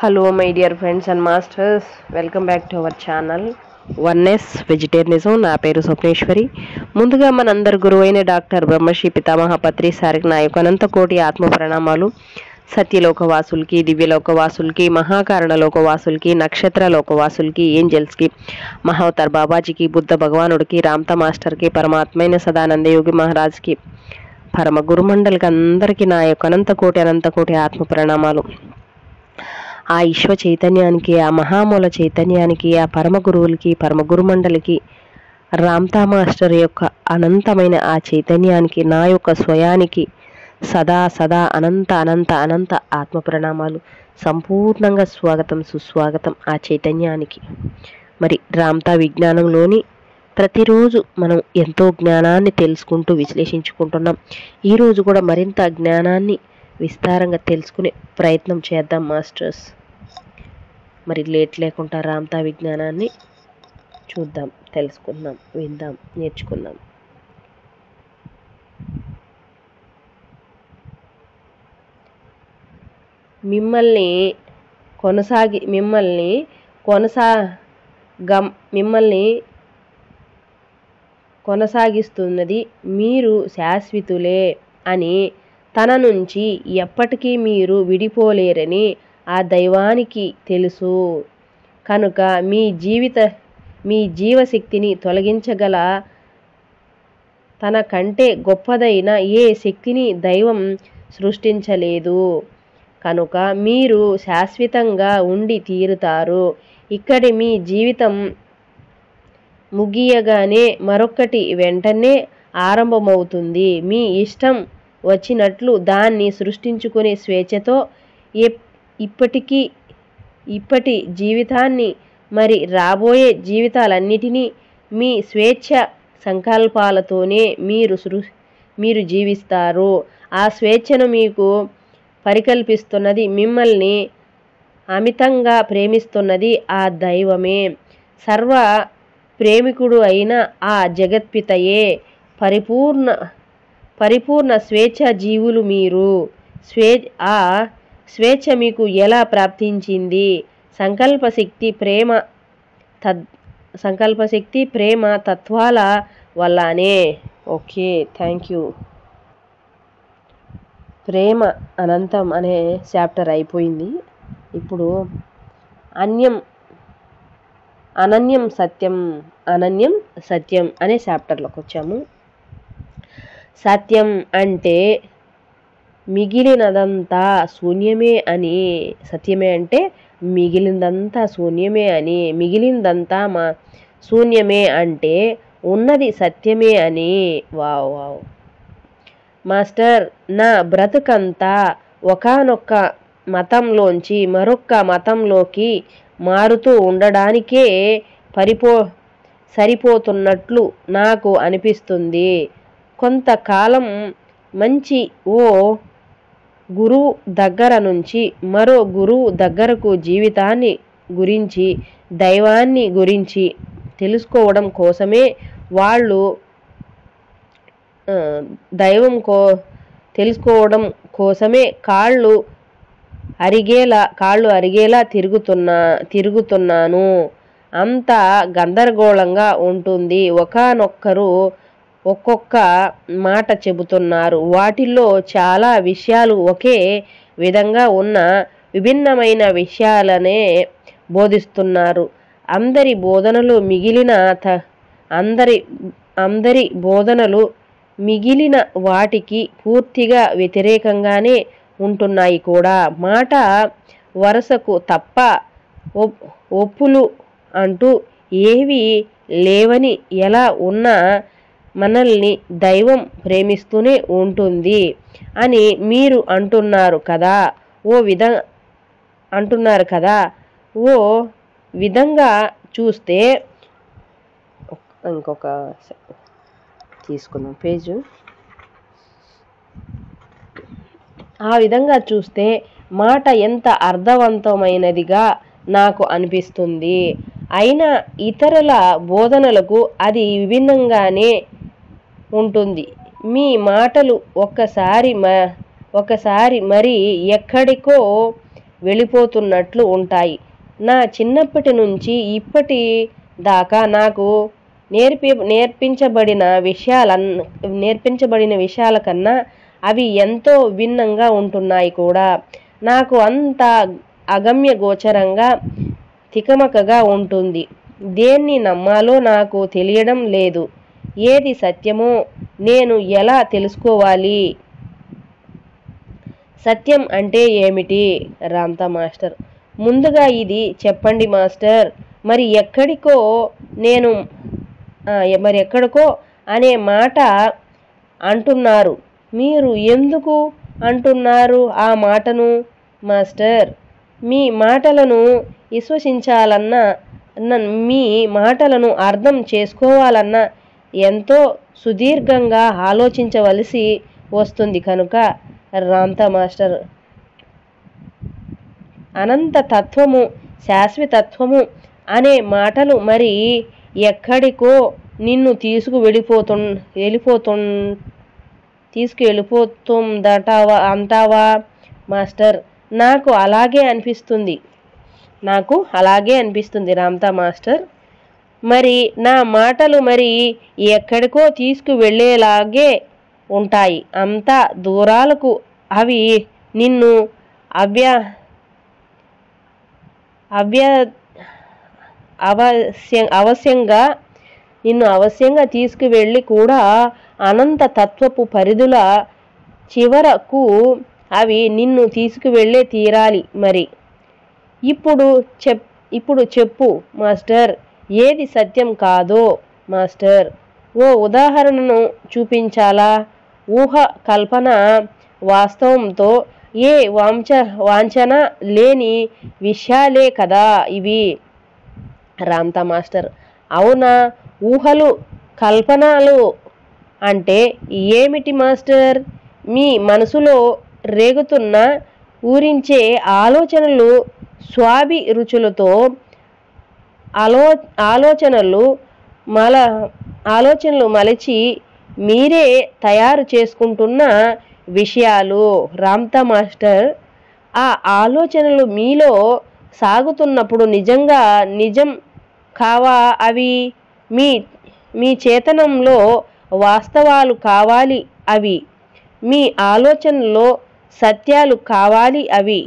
Hello, my dear friends and masters. Welcome back to our channel. Oneness vegetarianism. నా పేరు స్వప్నేశ్వరి. ముందుగా మనందరి గురువైన డాక్టర్ బ్రహ్మశ్రీ పితామహ పత్రి సారికి నా యొక్క అనంత కోటి ఆత్మ ప్రణామాలు. సత్యలోకవాసులకి, దివ్యలోకవాసులకి, మహాకారణ లోకవాసులకి, నక్షత్ర లోకవాసులకి, ఏంజల్స్కి, మహావతార్ బాబాజీకి, బుద్ధ భగవానుడికి, రామ్తా మాస్టర్కి, పరమాత్మైన సదానంద యోగి మహారాజ్కి, పరమ గురుమండలికి అందరికీ నా యొక్క అనంత కోటి ఆత్మ ప్రణామాలు. ఆ విశ్వ చైతన్యానికి, ఆ మహామూల చైతన్యానికి, ఆ పరమ గురువులకి, పరమ గురుమండలికి, రామ్తా మాస్టర్ యొక్క అనంతమైన ఆ చైతన్యానికి, నా యొక్క స్వయానికి సదా సదా అనంత ఆత్మ ప్రణామాలు. సంపూర్ణంగా స్వాగతం, సుస్వాగతం ఆ చైతన్యానికి. మరి రామ్తా విజ్ఞానంలోని ప్రతిరోజు మనం ఎంతో జ్ఞానాన్ని తెలుసుకుంటూ విశ్లేషించుకుంటున్నాం. ఈరోజు కూడా మరింత జ్ఞానాన్ని విస్తారంగా తెలుసుకునే ప్రయత్నం చేద్దాం మాస్టర్స్. మరి లేట్ లేకుండా రామ్తా విజ్ఞానాన్ని చూద్దాం, తెలుసుకుందాం, విందాం, నేర్చుకుందాం. మిమ్మల్ని కొనసాగిస్తున్నది మీరు శాశ్వతులే అని, తన నుంచి ఎప్పటికీ మీరు విడిపోలేరని ఆ దైవానికి తెలుసు. కనుక మీ జీవశక్తిని తొలగించగల తన కంటే గొప్పదైన ఏ శక్తిని దైవం సృష్టించలేదు. కనుక మీరు శాశ్వతంగా ఉండి తీరుతారు. ఇక్కడి మీ జీవితం ముగియగానే మరొకటి వెంటనే ఆరంభమవుతుంది. మీ ఇష్టం వచ్చినట్లు దాన్ని సృష్టించుకునే స్వేచ్ఛతో ఇప్పటి జీవితాన్ని, మరి రాబోయే జీవితాలన్నిటినీ మీ స్వేచ్ఛ సంకల్పాలతోనే మీరు జీవిస్తారు. ఆ స్వేచ్ఛను మీకు పరికల్పిస్తున్నది, మిమ్మల్ని అమితంగా ప్రేమిస్తున్నది ఆ దైవమే. సర్వ ప్రేమికుడు అయిన ఆ జగత్పితయే. పరిపూర్ణ స్వేచ్ఛ జీవులు మీరు. ఆ స్వేచ్ఛ మీకు ఎలా ప్రాప్తించింది? సంకల్పశక్తి ప్రేమ తత్వాల వల్లనే. Okay, thank you. ప్రేమ అనంతం అనే చాప్టర్ అయిపోయింది. ఇప్పుడు అనన్యం సత్యం అనే చాప్టర్లోకి వచ్చాము. సత్యం అంటే మిగిలినదంతా శూన్యమే అని. సత్యమే అంటే మిగిలినదంతా శూన్యమే అని. మిగిలినదంతా శూన్యమే అంటే ఉన్నది సత్యమే అని. వావ్ మాస్టర్, నా బ్రతుకంతా ఒకానొక్క మతంలోంచి మరొక్క మతంలోకి మారుతూ ఉండడానికే సరిపోతున్నట్లు నాకు అనిపిస్తుంది. కొంతకాలం మంచి ఓ గురువు దగ్గర నుంచి మరో గురువు దగ్గరకు జీవితాన్ని గురించి, దైవాన్ని గురించి తెలుసుకోవడం కోసమే తెలుసుకోవడం కోసమే కాళ్ళు అరిగేలా తిరుగుతున్నాను. అంతా గందరగోళంగా ఉంటుంది. ఒకనొక్కరు ఒక్కొక్క మాట చెబుతున్నారు. వాటిల్లో చాలా విషయాలు ఒకే విధంగా ఉన్న విభిన్నమైన విషయాలనే బోధిస్తున్నారు. అందరి బోధనలు మిగిలిన వాటికి పూర్తిగా వ్యతిరేకంగానే ఉంటున్నాయి కూడా. మాట వరుసకు తప్ప ఒప్పులు అంటూ ఏవీ లేవని ఎలా ఉన్నా మనల్ని దైవం ప్రేమిస్తూనే ఉంటుంది అని మీరు అంటున్నారు కదా. ఓ విధంగా చూస్తే, ఇంకొక తీసుకుందాం పేజు. ఆ విధంగా చూస్తే మాట ఎంత అర్థవంతమైనదిగా నాకు అనిపిస్తుంది. అయినా ఇతరుల బోధనలకు అది విభిన్నంగానే ఉంటుంది. మీ మాటలు ఒక్కసారి మరి ఎక్కడికో వెళ్ళిపోతున్నట్లు ఉంటాయి. నా చిన్నప్పటి నుంచి ఇప్పటి దాకా నాకు నేర్పించబడిన విషయాల కన్నా అవి ఎంతో భిన్నంగా ఉంటున్నాయి కూడా. నాకు అంత అగమ్య గోచరంగా తికమకగా ఉంటుంది. దేన్ని నమ్మాలో నాకు తెలియడం లేదు. ఏది సత్యమో నేను ఎలా తెలుసుకోవాలి? సత్యం అంటే ఏమిటి? రామ్తా మాస్టర్: ముందుగా ఇది చెప్పండి మాస్టర్, మరి ఎక్కడికో అనే మాట అంటున్నారు. మీరు ఎందుకు అంటున్నారు ఆ మాటను మాస్టర్? మీ మాటలను విశ్వసించాలన్నా, మీ మాటలను అర్థం చేసుకోవాలన్నా ఎంతో సుదీర్ఘంగా ఆలోచించవలసి వస్తుంది కనుక. రామ్తా మాస్టర్: అనంత తత్వము, శాశ్వతత్వము అనే మాటలు మరి ఎక్కడికో నిన్ను తీసుకువెళ్ళిపోతుందటావా అంటావా మాస్టర్? నాకు అలాగే అనిపిస్తుంది రామ్తా మాస్టర్. మరి నా మాటలు మరి ఎక్కడికో తీసుకువెళ్ళేలాగే ఉంటాయి. అంత దూరాలకు అవి నిన్ను అవశ్యంగా తీసుకువెళ్ళి కూడా అనంత తత్వపు పరిధుల చివరకు అవి నిన్ను తీసుకువెళ్ళే తీరాలి. మరి ఇప్పుడు చెప్పు మాస్టర్, ఏది సత్యం కాదో మాస్టర్? ఓ ఉదాహరణను చూపించాలా? ఊహ, కల్పన, వాస్తవంతో ఏ వాంఛన లేని విషయాలే కదా ఇవి. రామ్తా మాస్టర్: అవునా? ఊహలు, కల్పనలు అంటే ఏమిటి మాస్టర్? మీ మనసులో రేగుతున్న ఊరించే ఆలోచనలు, స్వాభిరుచులతో ఆలోచనలు మలచి మీరే తయారు చేసుకుంటున్న విషయాలు. రామ్తా మాస్టర్: ఆ ఆలోచనలు మీలో సాగుతున్నప్పుడు నిజం కావా అవి? మీ చేతనంలో వాస్తవాలు కావాలి అవి. మీ ఆలోచనలో సత్యాలు కావాలి అవి.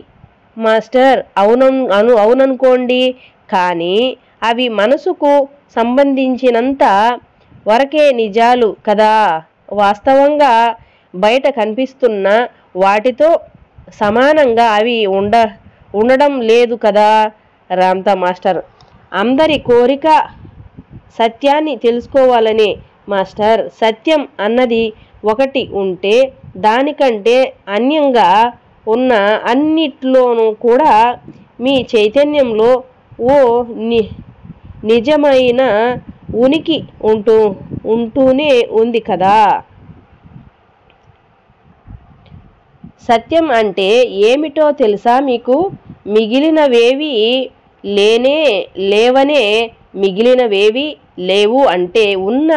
మాస్టర్: అవుననుకోండి, కానీ అవి మనసుకు సంబంధించినంత వరకే నిజాలు కదా. వాస్తవంగా బయట కనిపిస్తున్న వాటితో సమానంగా అవి ఉండడం లేదు కదా. రామ్తా మాస్టర్: అందరి కోరిక సత్యాన్ని తెలుసుకోవాలనే మాస్టర్. సత్యం అన్నది ఒకటి ఉంటే దానికంటే అన్యంగా ఉన్న అన్నిట్లోనూ కూడా మీ చైతన్యంలో ఓ నిజమైన ఉనికి ఉంటూనే ఉంది కదా. సత్యం అంటే ఏమిటో తెలుసా మీకు? మిగిలినవేవీ లేవనే. మిగిలినవేవీ లేవు అంటే ఉన్న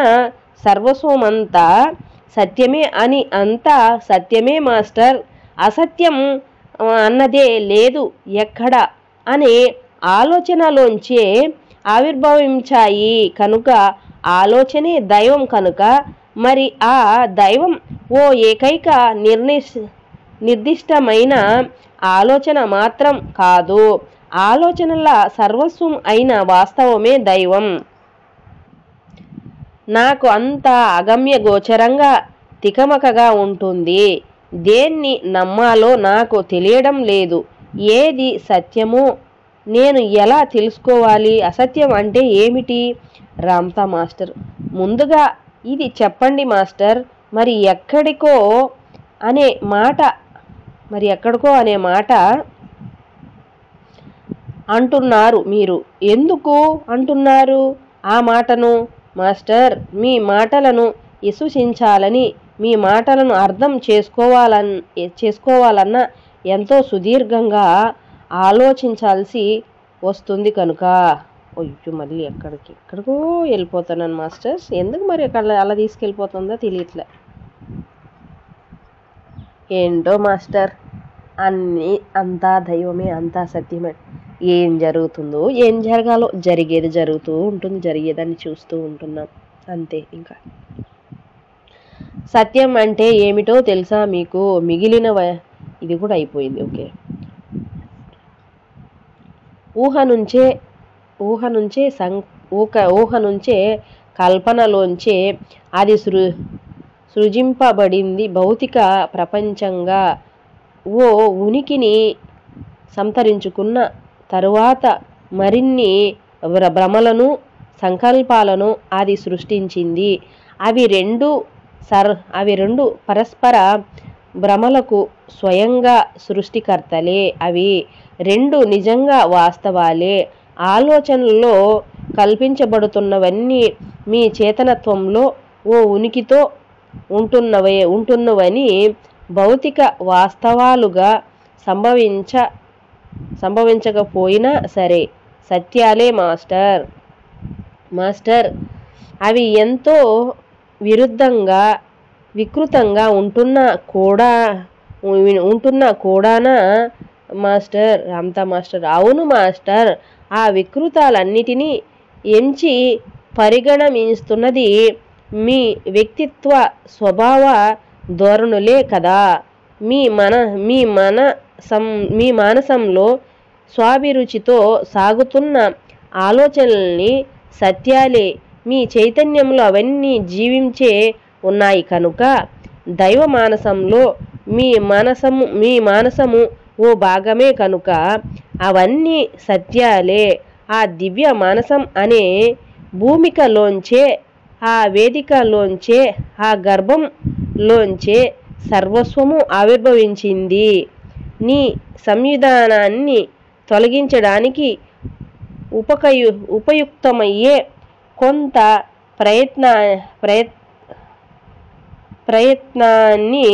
సర్వస్వమంతా సత్యమే అని. అంతా సత్యమే మాస్టర్. అసత్యం అన్నదే లేదు ఎక్కడ అనే ఆలోచనలోంచే ఆవిర్భవించాయి కనుక ఆలోచనే దైవం కనుక. మరి ఆ దైవం ఓ ఏకైక నిర్దిష్టమైన ఆలోచన మాత్రం కాదు. ఆలోచనల సర్వస్వం అయిన వాస్తవమే దైవం. నాకు అంత అగమ్య గోచరంగా తికమకగా ఉంటుంది. దేన్ని నమ్మాలో నాకు తెలియడం లేదు. ఏది సత్యమో నేను ఎలా తెలుసుకోవాలి? అసత్యం అంటే ఏమిటి? రామ్తా మాస్టర్: ముందుగా ఇది చెప్పండి మాస్టర్, మరి ఎక్కడికో అనే మాట అంటున్నారు మీరు. ఎందుకు అంటున్నారు ఆ మాటను మాస్టర్? మీ మాటలను విశ్వసించాలని, మీ మాటలను అర్థం చేసుకోవాలన్నా ఎంతో సుదీర్ఘంగా ఆలోచించాల్సి వస్తుంది కనుక. మళ్ళీ ఎక్కడికో వెళ్ళిపోతున్నాను మాస్టర్స్. ఎందుకు మరి అలా తీసుకెళ్ళిపోతుందో తెలియట్లే. ఏంటో మాస్టర్, అన్నీ అంతా దైవమే, అంతా సత్యమే. ఏం జరుగుతుందో ఏం జరగాలో జరిగేది జరుగుతూ ఉంటుంది, జరిగేదాన్ని చూస్తూ ఉంటున్నాం అంతే. ఇంకా సత్యం అంటే ఏమిటో తెలుసా మీకు? మిగిలిన ఇది కూడా అయిపోయింది. ఓకే, ఊహ నుంచే కల్పనలోంచే అది సృజింపబడింది భౌతిక ప్రపంచంగా. ఓ ఉనికిని సంతరించుకున్న తరువాత మరిన్ని భ్రమలను, సంకల్పాలను అది సృష్టించింది. అవి రెండు పరస్పర భ్రమలకు స్వయంగా సృష్టికర్తలే. అవి రెండు నిజంగా వాస్తవాలే. ఆలోచనల్లో కల్పించబడుతున్నవన్నీ మీ చేతనత్వంలో ఓ ఉనికితో ఉంటున్నవని భౌతిక వాస్తవాలుగా సంభవించకపోయినా సరే సత్యాలే మాస్టర్. అవి ఎంతో వికృతంగా ఉంటున్నా కూడానా మాస్టర్? రామ్తా మాస్టర్: అవును మాస్టర్. ఆ వికృతాలన్నిటినీ ఎంచి పరిగణిస్తున్నది మీ వ్యక్తిత్వ స్వభావ ధోరణులే కదా. మీ మానసంలో స్వాభిరుచితో సాగుతున్న ఆలోచనల్ని సత్యాలే. మీ చైతన్యంలో అవన్నీ జీవించే ఉన్నాయి కనుక దైవ మానసంలో మీ మానసము ఓ భాగమే కనుక అవన్నీ సత్యాలే. ఆ దివ్య మానసం అనే భూమికలోంచే, ఆ వేదికలోంచే, ఆ గర్భంలోంచే సర్వస్వము ఆవిర్భవించింది. నీ సంవిధానాన్ని తొలగించడానికి ఉపయుక్తమయ్యే కొంత ప్రయత్నాన్ని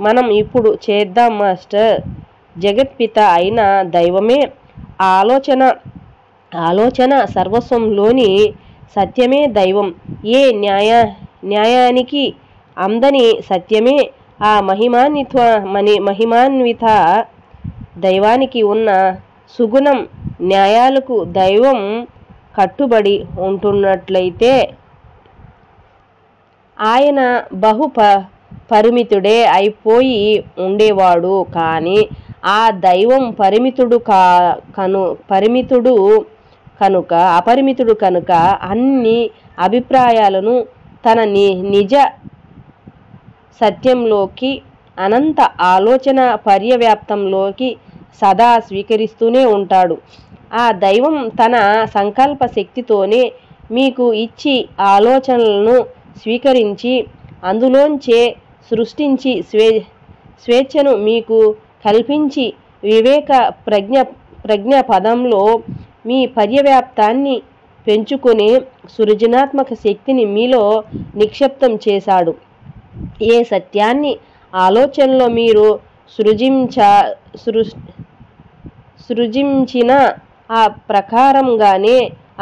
మనం ఇప్పుడు చేద్దాం మాస్టర్. జగత్పిత అయిన దైవమే, ఆలోచన సర్వస్వంలోని సత్యమే దైవం. ఏ న్యాయానికి అందని సత్యమే ఆ మహిమాన్విత దైవానికి ఉన్న సుగుణం. న్యాయాలకు దైవం కట్టుబడి ఉంటున్నట్లయితే ఆయన పరిమితుడే అయిపోయి ఉండేవాడు. కానీ ఆ దైవం అపరిమితుడు కనుక అన్ని అభిప్రాయాలను తన నిజ సత్యంలోకి, అనంత ఆలోచన పర్యవ్యాప్తంలోకి సదా స్వీకరిస్తూనే ఉంటాడు. ఆ దైవం తన సంకల్ప శక్తితోనే మీకు ఇచ్చి, ఆలోచనలను స్వీకరించి, అందులోంచే సృష్టించి, స్వేచ్ఛను మీకు కల్పించి, వివేక ప్రజ్ఞ పదంలో మీ పర్యవ్యాప్తాన్ని పెంచుకునే సృజనాత్మక శక్తిని మీలో నిక్షిప్తం చేశాడు. ఏ సత్యాన్ని ఆలోచనలో మీరు సృజించిన ఆ ప్రకారంగానే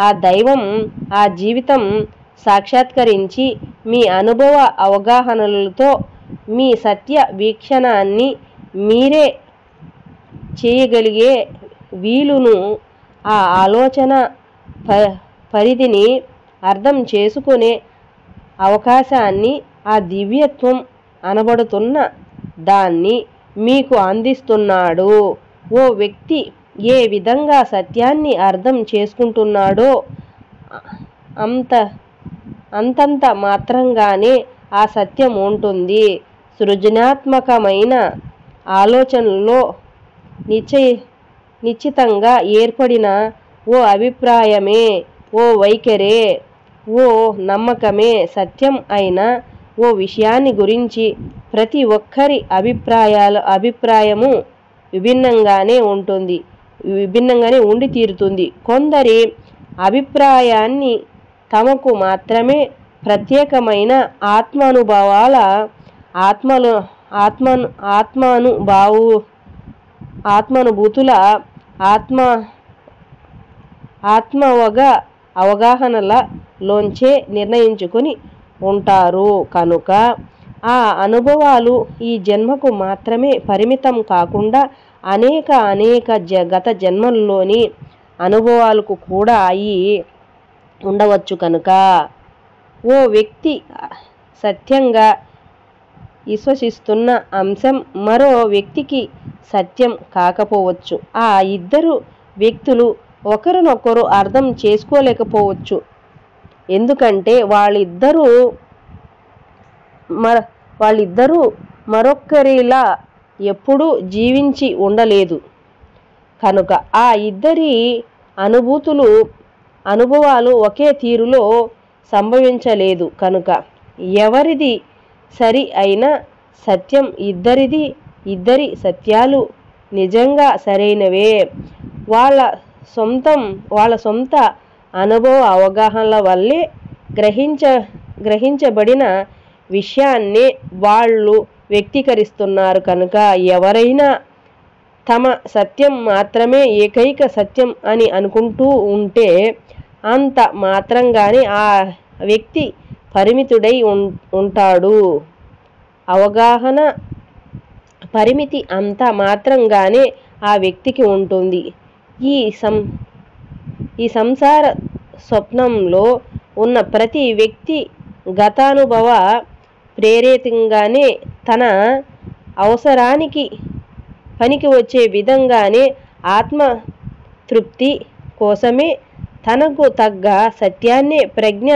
ఆ దైవం ఆ జీవితం సాక్షాత్కరించి మీ అనుభవ అవగాహనలతో మీ సత్య వీక్షణాన్ని మీరే చేయగలిగే వీలును, ఆ ఆలోచన పరిధిని అర్థం చేసుకునే అవకాశాన్ని, ఆ దివ్యత్వం అనబడుతున్న దాన్ని మీకు అందిస్తున్నాడు. ఓ వ్యక్తి ఏ విధంగా సత్యాన్ని అర్థం చేసుకుంటున్నాడో అంతంత మాత్రంగానే ఆ సత్యం ఉంటుంది. సృజనాత్మకమైన ఆలోచనలో నిశ్చితంగా ఏర్పడిన ఓ అభిప్రాయమే, ఓ వైఖరే, ఓ నమ్మకమే సత్యం అయిన ఓ విషయాన్ని గురించి ప్రతి ఒక్కరి అభిప్రాయము విభిన్నంగానే ఉండి తీరుతుంది. కొందరి అభిప్రాయాన్ని తమకు మాత్రమే ప్రత్యేకమైన ఆత్మానుభూతుల అవగాహనల లోంచే నిర్ణయించుకుని ఉంటారు కనుక ఆ అనుభవాలు ఈ జన్మకు మాత్రమే పరిమితం కాకుండా అనేక గత జన్మల్లోని అనుభవాలకు కూడా అయి ఉండవచ్చు. కనుక ఓ వ్యక్తి సత్యంగా విశ్వసిస్తున్న అంశం మరో వ్యక్తికి సత్యం కాకపోవచ్చు. ఆ ఇద్దరు వ్యక్తులు ఒకరినొకరు అర్థం చేసుకోలేకపోవచ్చు. ఎందుకంటే వాళ్ళిద్దరూ మరొక్కరిలా ఎప్పుడూ జీవించి ఉండలేదు కనుక ఆ ఇద్దరి అనుభవాలు ఒకే తీరులో సంభవించలేదు కనుక ఎవరిది సరి అయిన సత్యం ఇద్దరి సత్యాలు నిజంగా సరైనవే. వాళ్ళ సొంత అనుభవ అవగాహనల వల్లే గ్రహించబడిన విషయాన్ని వాళ్ళు వ్యక్తీకరిస్తున్నారు కనుక ఎవరైనా తమ సత్యం మాత్రమే ఏకైక సత్యం అని అనుకుంటూ ఉంటే అంత మాత్రంగానే ఆ వ్యక్తి పరిమితుడై ఉంటాడు. అవగాహన పరిమితి అంత మాత్రంగానే ఆ వ్యక్తికి ఉంటుంది. ఈ సంసార స్వప్నంలో ఉన్న ప్రతి వ్యక్తి గతానుభవ ప్రేరేపితంగానే తన అవసరానికి పనికి వచ్చే విధంగానే ఆత్మతృప్తి కోసమే తనకు తగ్గ సత్యాన్నే ప్రజ్ఞ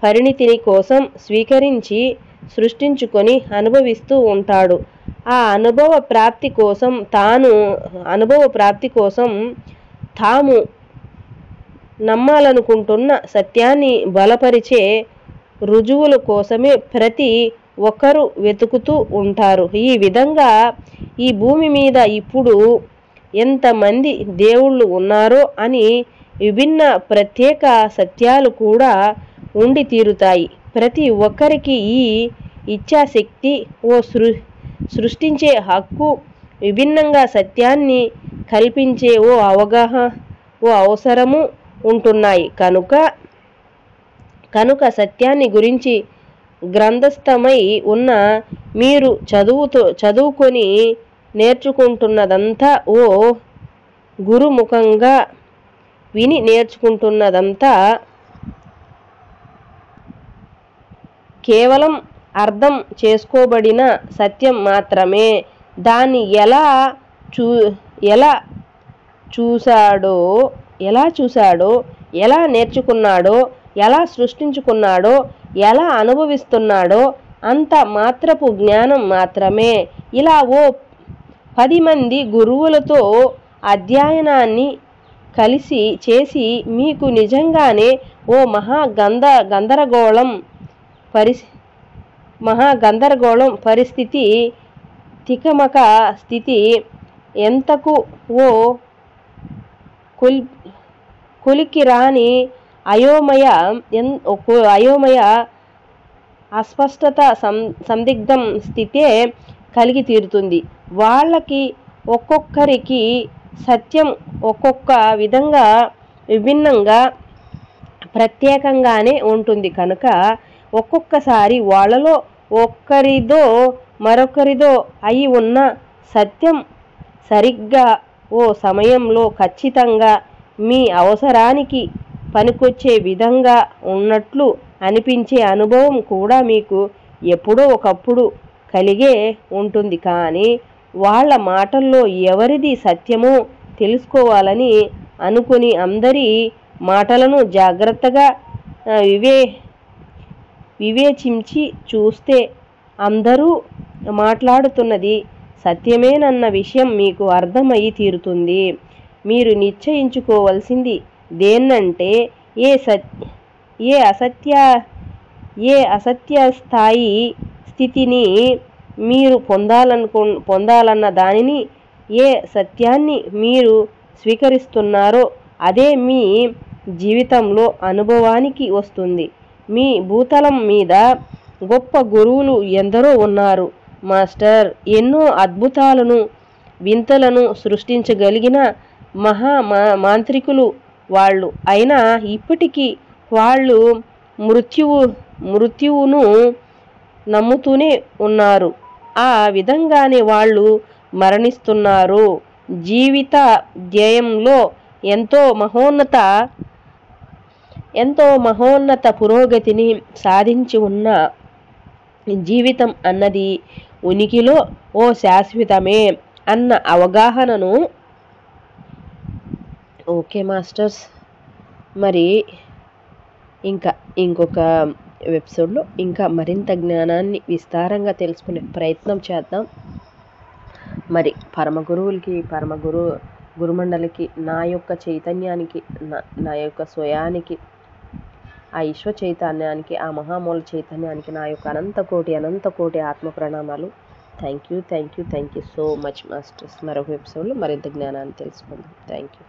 పరిణితిని కోసం స్వీకరించి సృష్టించుకొని అనుభవిస్తూ ఉంటాడు. ఆ అనుభవ ప్రాప్తి కోసం తాము నమ్మాలనుకుంటున్న సత్యాన్ని బలపరిచే రుజువుల కోసమే ప్రతి ఒక్కరూ వెతుకుతూ ఉంటారు. ఈ విధంగా ఈ భూమి మీద ఇప్పుడు ఎంతమంది దేవుళ్ళు ఉన్నారో అని విభిన్న ప్రత్యేక సత్యాలు కూడా ఉండి తీరుతాయి. ప్రతి ఒక్కరికి ఈ ఇచ్ఛాశక్తి ఓ సృష్టించే హక్కు విభిన్నంగా సత్యాన్ని కల్పించే ఓ అవసరము ఉంటున్నాయి. కనుక సత్యాన్ని గురించి గ్రంథస్థమై ఉన్న మీరు చదువుకొని నేర్చుకుంటున్నదంతా ఓ గురుముఖంగా విని నేర్చుకుంటున్నదంతా కేవలం అర్థం చేసుకోబడిన సత్యం మాత్రమే. దాన్ని ఎలా చూశాడో, ఎలా నేర్చుకున్నాడో, ఎలా సృష్టించుకున్నాడో, ఎలా అనుభవిస్తున్నాడో అంత మాత్రపు జ్ఞానం మాత్రమే. ఇలా ఓ 10 మంది గురువులతో అధ్యయనాన్ని కలిసి చేసి మీకు నిజంగానే ఓ మహాగందరగోళం పరిస్థితి, తికమక స్థితి, ఎంతకు ఓ కొలికిరాని అయోమయ అస్పష్టత సందిగ్ధం స్థితే కలిగి తీరుతుంది. వాళ్ళకి ఒక్కొక్కరికి సత్యం ఒక్కొక్క విధంగా విభిన్నంగా ప్రత్యేకంగానే ఉంటుంది కనుక ఒక్కొక్కసారి వాళ్ళలో ఒక్కరిదో మరొకరిదో అయి ఉన్న సత్యం సరిగ్గా ఓ సమయంలో ఖచ్చితంగా మీ అవసరానికి పనికొచ్చే విధంగా ఉన్నట్లు అనిపించే అనుభవం కూడా మీకు ఎప్పుడో ఒకప్పుడు కలిగే ఉంటుంది. కానీ వాళ్ళ మాటల్లో ఎవరిది సత్యమో తెలుసుకోవాలని అనుకుని అందరి మాటలను జాగ్రత్తగా వివేచించి చూస్తే అందరూ మాట్లాడుతున్నది సత్యమేనన్న విషయం మీకు అర్థమయ్యి తీరుతుంది. మీరు నిశ్చయించుకోవలసింది దేన్నంటే ఏ అసత్య స్థాయి స్థితిని మీరు పొందాలన్న దానిని, ఏ సత్యాన్ని మీరు స్వీకరిస్తున్నారో అదే మీ జీవితంలో అనుభవానికి వస్తుంది. మీ భూతలం మీద గొప్ప గురువులు ఎందరో ఉన్నారు మాస్టర్. ఎన్నో అద్భుతాలను వింతలను సృష్టించగలిగిన మాంత్రికులు వాళ్ళు. అయినా ఇప్పటికీ వాళ్ళు మృత్యువును నమ్ముతూనే ఉన్నారు. ఆ విధంగానే వాళ్ళు మరణిస్తున్నారు. జీవిత ధ్యేయంలో ఎంతో మహోన్నత పురోగతిని సాధించి ఉన్న జీవితం అన్నది ఉనికిలో ఓ శాశ్వతమే అన్న అవగాహనను. ఓకే మాస్టర్స్, మరి ఇంకొక ఎపిసోడ్లో ఇంకా మరింత జ్ఞానాన్ని విస్తారంగా తెలుసుకునే ప్రయత్నం చేద్దాం. మరి గురుమండలికి, నా యొక్క చైతన్యానికి, నా యొక్క స్వయానికి, ఆ విశ్వ చైతన్యానికి, ఆ మహామూల చైతన్యానికి నా యొక్క అనంత కోటి ఆత్మ ప్రణామాలు. Thank you so much masters. మరొక ఎపిసోడ్లో మరింత జ్ఞానాన్ని తెలుసుకుందాం. Thank you.